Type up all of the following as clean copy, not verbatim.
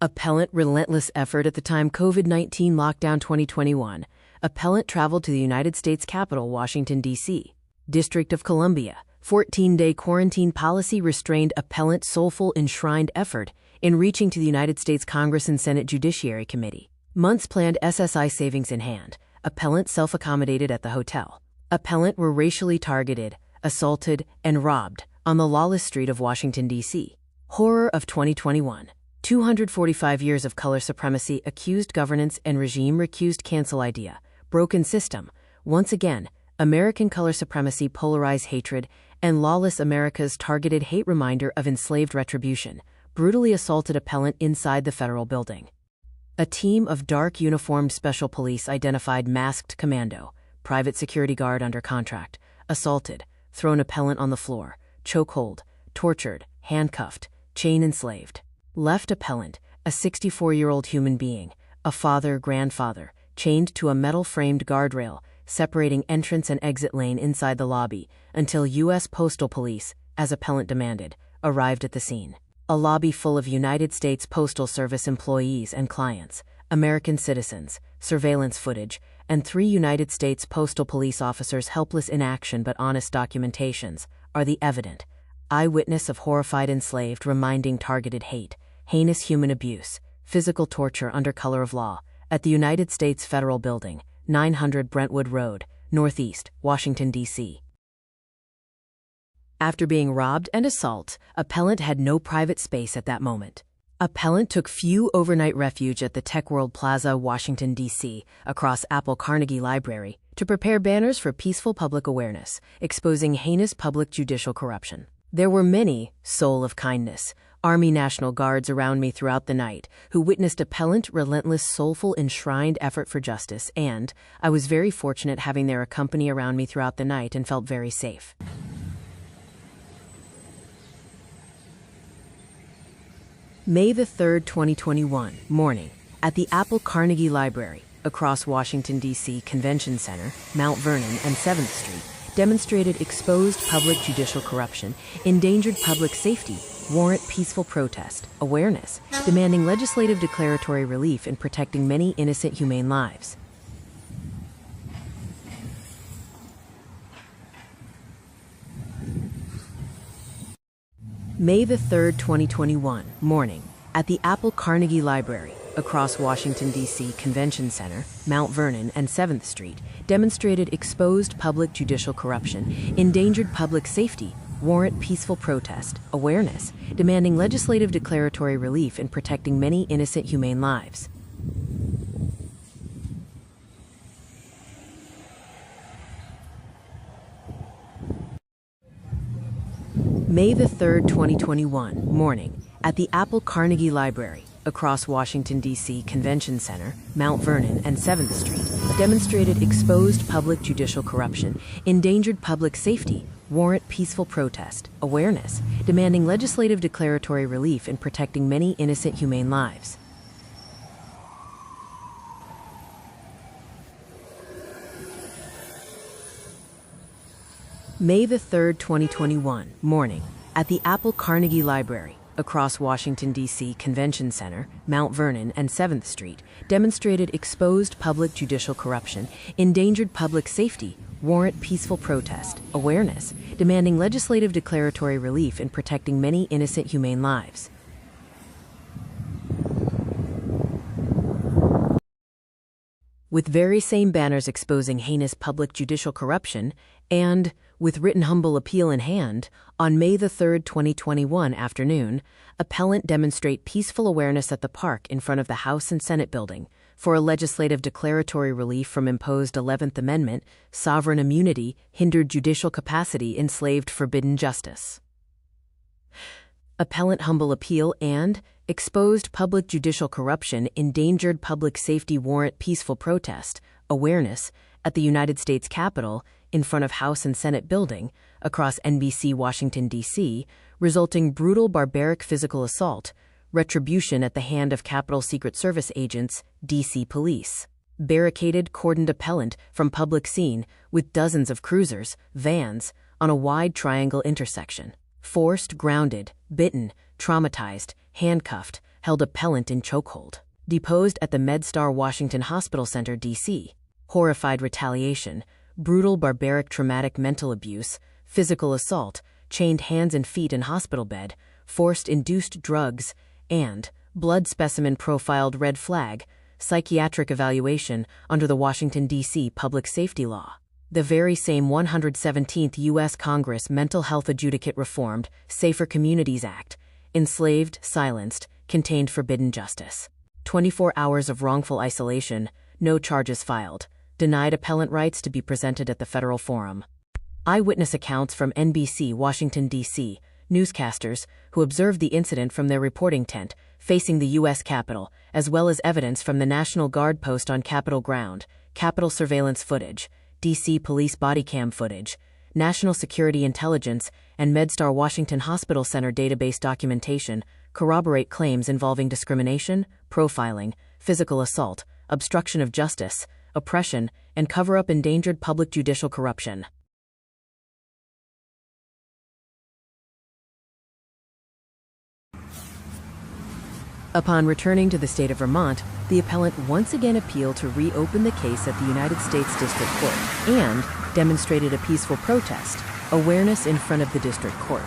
Appellant relentless effort at the time COVID-19 lockdown 2021. Appellant traveled to the United States Capitol, Washington, D.C. District of Columbia. 14-day quarantine policy restrained appellant's soulful enshrined effort in reaching to the United States Congress and Senate Judiciary Committee. Months planned SSI savings in hand. Appellant self-accommodated at the hotel. Appellant were racially targeted, assaulted, and robbed on the lawless street of Washington, D.C. Horror of 2021. 245 years of color supremacy, accused governance and regime recused cancel idea, broken system. Once again, American color supremacy polarized hatred and lawless America's targeted hate reminder of enslaved retribution, brutally assaulted appellant inside the federal building. A team of dark uniformed special police identified masked commando, private security guard under contract, assaulted, thrown appellant on the floor, chokehold, tortured, handcuffed, chain enslaved. Left appellant, a 64-year-old human being, a father-grandfather, chained to a metal-framed guardrail separating entrance and exit lane inside the lobby until U.S. Postal Police, as appellant demanded, arrived at the scene. A lobby full of United States Postal Service employees and clients, American citizens, surveillance footage, and 3 United States Postal Police officers helpless in action but honest documentations are the evident eyewitness of horrified enslaved reminding targeted hate, heinous human abuse, physical torture under color of law, at the United States Federal Building, 900 Brentwood Road, Northeast, Washington, D.C. After being robbed and assaulted, appellant had no private space at that moment. Appellant took few overnight refuge at the Tech World Plaza, Washington, D.C., across Apple Carnegie Library, to prepare banners for peaceful public awareness, exposing heinous public judicial corruption. There were many, soul of kindness, Army National Guards around me throughout the night who witnessed appellant relentless soulful enshrined effort for justice, and I was very fortunate having their company around me throughout the night and felt very safe. May the 3rd, 2021, morning, at the Apple Carnegie Library, across Washington, D.C. Convention Center, Mount Vernon and 7th Street, demonstrated exposed public judicial corruption, endangered public safety, warrant peaceful protest, awareness, demanding legislative declaratory relief in protecting many innocent humane lives. May the 3rd, 2021, morning, at the Apple Carnegie Library, across Washington, D.C. Convention Center, Mount Vernon and 7th Street, demonstrated exposed public judicial corruption, endangered public safety, warrant peaceful protest, awareness, demanding legislative declaratory relief in protecting many innocent humane lives. May the 3rd, 2021, morning, at the Apple Carnegie Library, across Washington, D.C. Convention Center, Mount Vernon and 7th Street, demonstrated exposed public judicial corruption, endangered public safety, warrant peaceful protest, awareness, demanding legislative declaratory relief in protecting many innocent humane lives. May the 3rd, 2021, morning, at the Apple Carnegie Library, across Washington, D.C. Convention Center, Mount Vernon and 7th Street, demonstrated exposed public judicial corruption, endangered public safety, warrant peaceful protest, awareness, demanding legislative declaratory relief in protecting many innocent humane lives. With very same banners exposing heinous public judicial corruption, and with written humble appeal in hand, on May the 3rd, 2021 afternoon, appellant demonstrate peaceful awareness at the park in front of the House and Senate building for a legislative declaratory relief from imposed 11th Amendment, sovereign immunity, hindered judicial capacity, enslaved forbidden justice. Appellant humble appeal and exposed public judicial corruption, endangered public safety, warrant peaceful protest, awareness, at the United States Capitol, in front of House and Senate building, across NBC Washington, D.C., resulting brutal barbaric physical assault, retribution at the hand of Capitol Secret Service agents, D.C. Police. Barricaded, cordoned appellant from public scene with dozens of cruisers, vans, on a wide triangle intersection. Forced, grounded, bitten, traumatized, handcuffed, held appellant in chokehold. Deposed at the MedStar Washington Hospital Center, D.C. Horrified retaliation, brutal barbaric traumatic mental abuse, physical assault, chained hands and feet in hospital bed, forced induced drugs, and blood specimen profiled red flag, psychiatric evaluation under the Washington, D.C. Public Safety Law. The very same 117th U.S. Congress Mental Health Adjudicate Reformed, Safer Communities Act, enslaved, silenced, contained forbidden justice. 24 hours of wrongful isolation, no charges filed, denied appellant rights to be presented at the federal forum. Eyewitness accounts from NBC Washington, D.C., newscasters who observed the incident from their reporting tent facing the U.S. Capitol, as well as evidence from the National Guard post on Capitol ground, Capitol surveillance footage, D.C. police body cam footage, National Security Intelligence, and MedStar Washington Hospital Center database documentation corroborate claims involving discrimination, profiling, physical assault, obstruction of justice, oppression, and cover-up endangered public judicial corruption. Upon returning to the state of Vermont, the appellant once again appealed to reopen the case at the United States District Court and demonstrated a peaceful protest, awareness in front of the district court.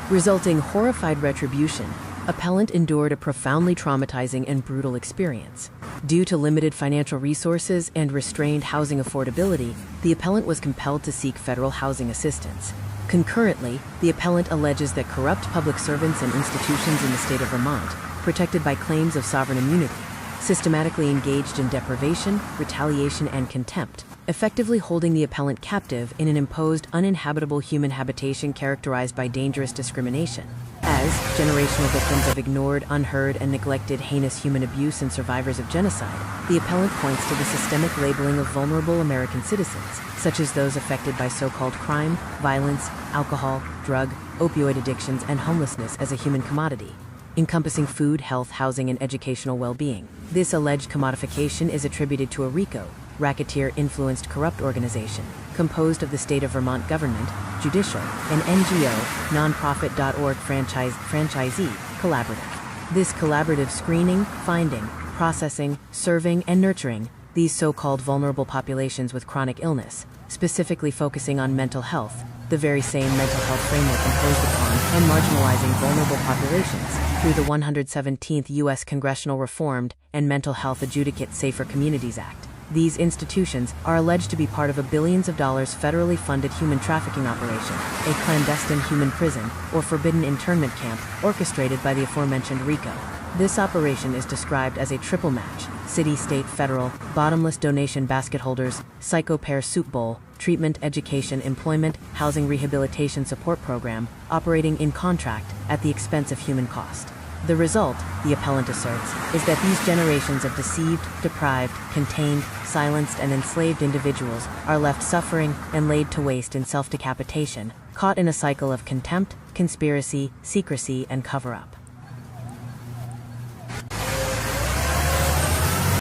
Resulting horrified retribution, appellant endured a profoundly traumatizing and brutal experience. Due to limited financial resources and restrained housing affordability, the appellant was compelled to seek federal housing assistance. Concurrently, the appellant alleges that corrupt public servants and institutions in the state of Vermont, protected by claims of sovereign immunity, systematically engaged in deprivation, retaliation, and contempt, effectively holding the appellant captive in an imposed uninhabitable human habitation characterized by dangerous discrimination. As generational victims of ignored, unheard, and neglected heinous human abuse and survivors of genocide, the appellant points to the systemic labeling of vulnerable American citizens, such as those affected by so-called crime, violence, alcohol, drug, opioid addictions, and homelessness as a human commodity, encompassing food, health, housing, and educational well-being. This alleged commodification is attributed to a RICO, racketeer-influenced corrupt organization, composed of the state of Vermont government, judicial, and NGO, nonprofit.org franchisee collaborative. This collaborative screening, finding, processing, serving, and nurturing these so-called vulnerable populations with chronic illness, specifically focusing on mental health, the very same mental health framework imposed upon and marginalizing vulnerable populations through the 117th U.S. Congressional Reformed and Mental Health Adjudicate Safer Communities Act. These institutions are alleged to be part of a billions of dollars federally funded human trafficking operation, a clandestine human prison or forbidden internment camp orchestrated by the aforementioned RICO. This operation is described as a triple match: city, state, federal, bottomless donation basket holders, psycho-pair soup bowl, treatment, education, employment, housing rehabilitation support program, operating in contract at the expense of human cost. The result, the appellant asserts, is that these generations of deceived, deprived, contained, silenced, and enslaved individuals are left suffering and laid to waste in self-decapitation, caught in a cycle of contempt, conspiracy, secrecy, and cover-up.